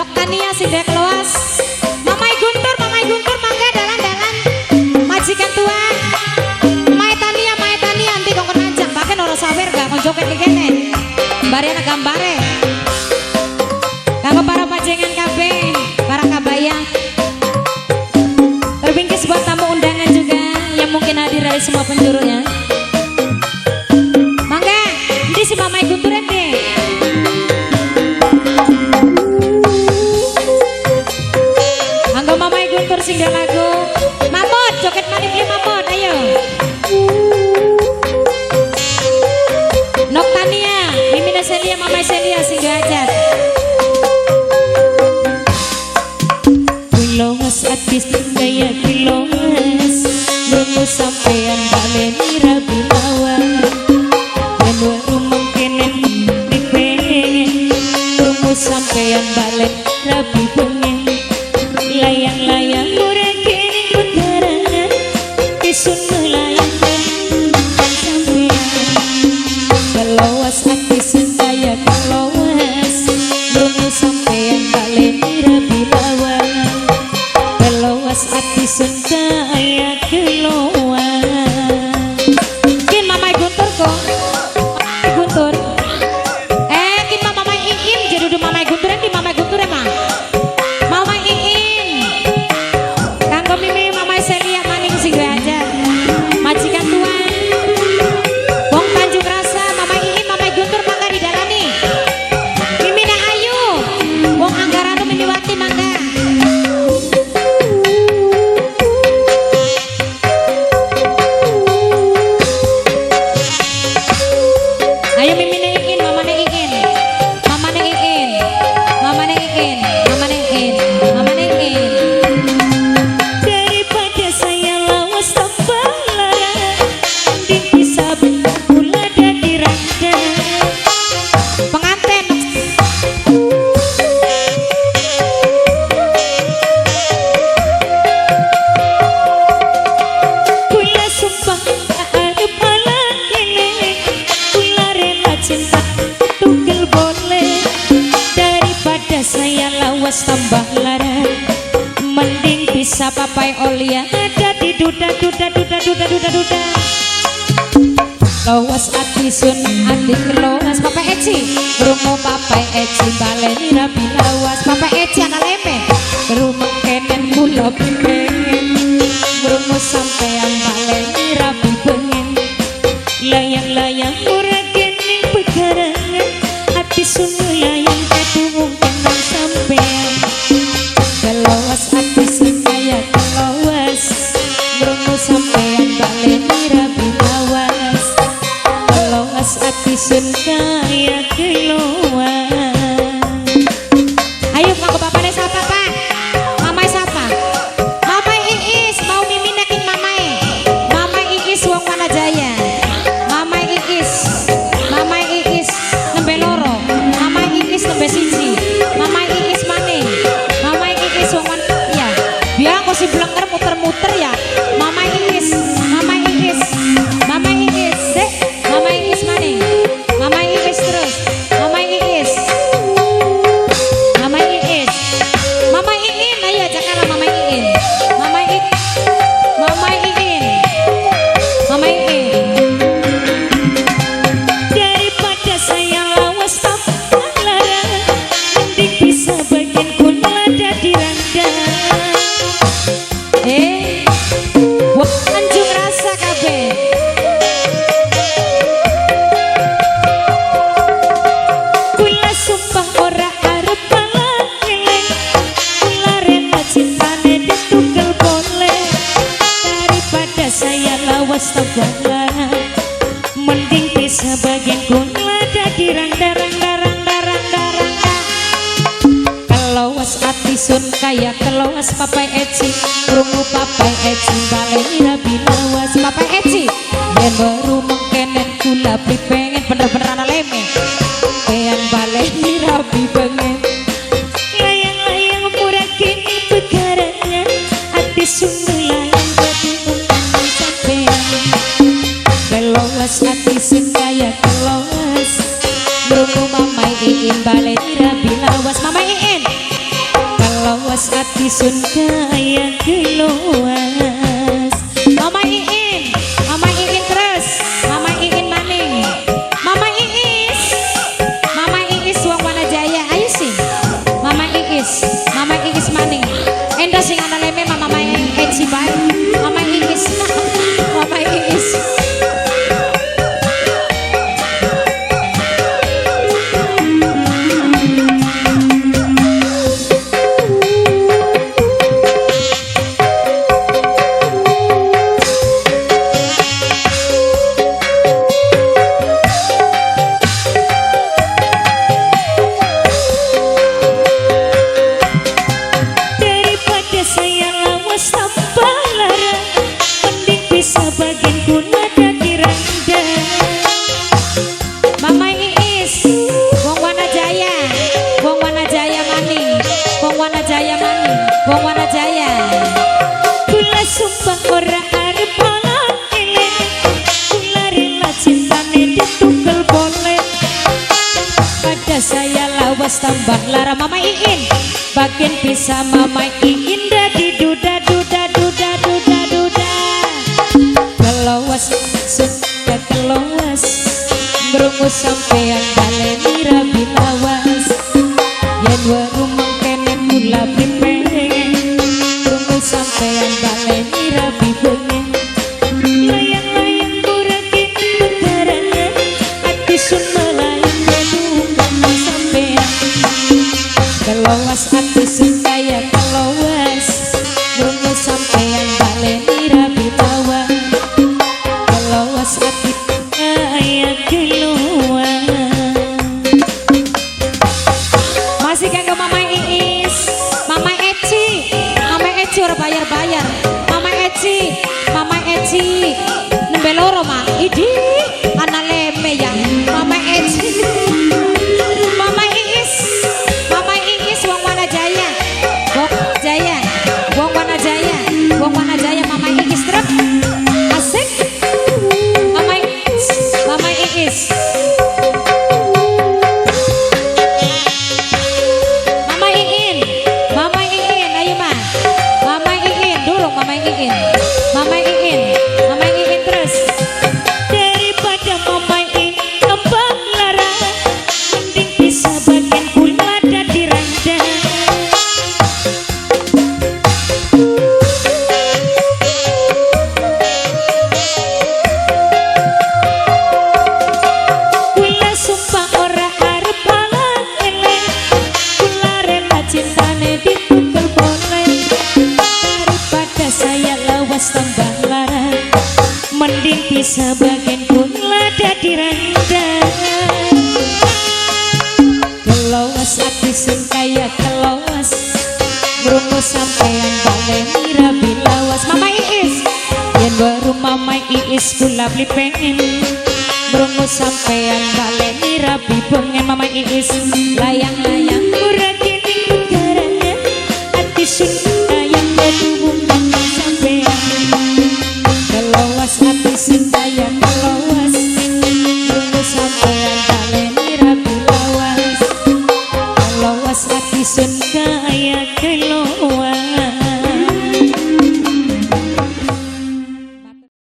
Nok Tania sing keluas. Mamai Guntur mangga dalan-dalan. Majikan tua. Mai Tania anti kongkon ajak bahkan ora sawer gak kon joget kene. Bariana gambare. Kanggo para pajengan kabeh, para kabaya. Terbingkis buat tamu undangan juga yang mungkin hadir dari semua penjurunya. Mangga, ini si Mamai Guntur deh. Anggo Mamai Guntur singgah lagu Mamut, joget maning li Mamut, ayo. Nok Tania, Mimina Celia, Mamai Celia singgah ajat. Kilowas atis gaya kilowas, rumus sampean baleni rabi lawan. Dan rumah kenen dipengen, rumus sampean balen rabi pengen. Layang-layang murah kini putarangan, isun melayangkan sampean. Kilowas atis gaya kilowas, rumus sampean baleni rabi lawan. Ati sendaya keluar. Kin Mamai Guntur kok. Mamai Guntur. Kin Mamai Iin jadi duduk Mamai Guntur ki Mamai Guntur emang. Mamai Iin. Kanggo Mimi Mamai Celia maning sing aja. Majikan tua. Wong Tanjung Rasa Mamai Iin Mamai Guntur mangga didalani. Mimi na Ayu. Wong Anggaranu Mimiwati mangga. Tambah lara mending bisa papai olia ada di duda lawas ati sun adik lawas papai Eci rumo papai Eci baleni rabi lawas papai Eci anak leme rumah kenen kula pengen rumo sampean baleni rabi pengen layang-layang murah kening begarangan ati sun layang kadung kenang sampean. Kelowas ati sekaya kelowas, merungu sampean baleni rabi lawas. Kelowas ati sekaya kelowas. Ayo kanggo bapaknya siapa pak? Mamai siapa? Mamai Iis mau Mimin nakin Mamai. Mamai Iis wong mana jaya. Mamai Iis nembe loro. Mamai Iis nembe siji. Mamai Iis maning. Mamai Iis wong mana ya. Biar aku si blenger muter-muter ya. Mamai Iis dek. Mamai Iis maning. Mamai Iis terus. Mamai Iis. Mamai Iin ayo jakala Mamai Iin. Mamai Iin. Daripada saya lawas tambah lara, mending bisa bagian kula dadi randa. Wah Tanjung Rasa kabeh. Kula sumpah ora arep paleng, kula rela cintane ditunggal boleh. Daripada saya lawas tambah lara, mending bisa bagian kula dadi randa. Kelowas ati sun kaya kelowas papai Eci rungu papai Eci baleni rabi lawas papai Eci yen baru mengkenen kula pengen bener-bener ana leme pean baleni rabi pengen layang-layang murah kini begarangan ati sun layang dadi umpan sampean. Kelowas ati sun kaya kelowas rungu Mamai Iin baleni rabi lawas Mamai Iin ati sun kaya geloas. Mama Iin terus, Mama Iin maning, Mama Iis wong Wanajaya, ayo sing, Mama Iis maning, endo sing ana leme Mama Eci bae, Mama Iis, Mama Iis. Wong Wanajaya kula sumpah ora arep ana elek kula rela cintane ditunggal boleh pada saya lawas tambah lara Mama Iin bagian bisa Mama Iin dadi duda kelowas suka kelowas ngrungu sampean baleni rabi lawas yen weru mangkene kula pripe sampean baleni rabi bengen layang-layang burakin begarangan hati sun melayang bukan sampean kelowas hati sun kaya kelowas rungu sampean baleni rabi bawa kelowas hati kaya keluar masih kanggo Mama Iis Mama Eci ora bayar-bayar Mama Eci nembe loro mah idi ana leme ya Mama Eci Mama Iis wong Wanajaya wong Wanajaya Mama Iis trep asik Mama Iis Mama Iin terus daripada Mama Iin kembang lara mending bisa bagian kula dadi randa kula sumpah ora arep halang elek kula rela cintane ditunggal boleh daripada saya lawas tambah lara mending bisa bagian kula dadi randa kelowas ati sun kaya kelowas ngrungu sampean baleni rabi lawas Mama Iis yen baru Mama Iis kula beli pengen ngrungu sampean baleni rabi bengen Mama Iis layang-layang burakin begarangan ati sun kaya keluar sampean kelowas hati sun kaya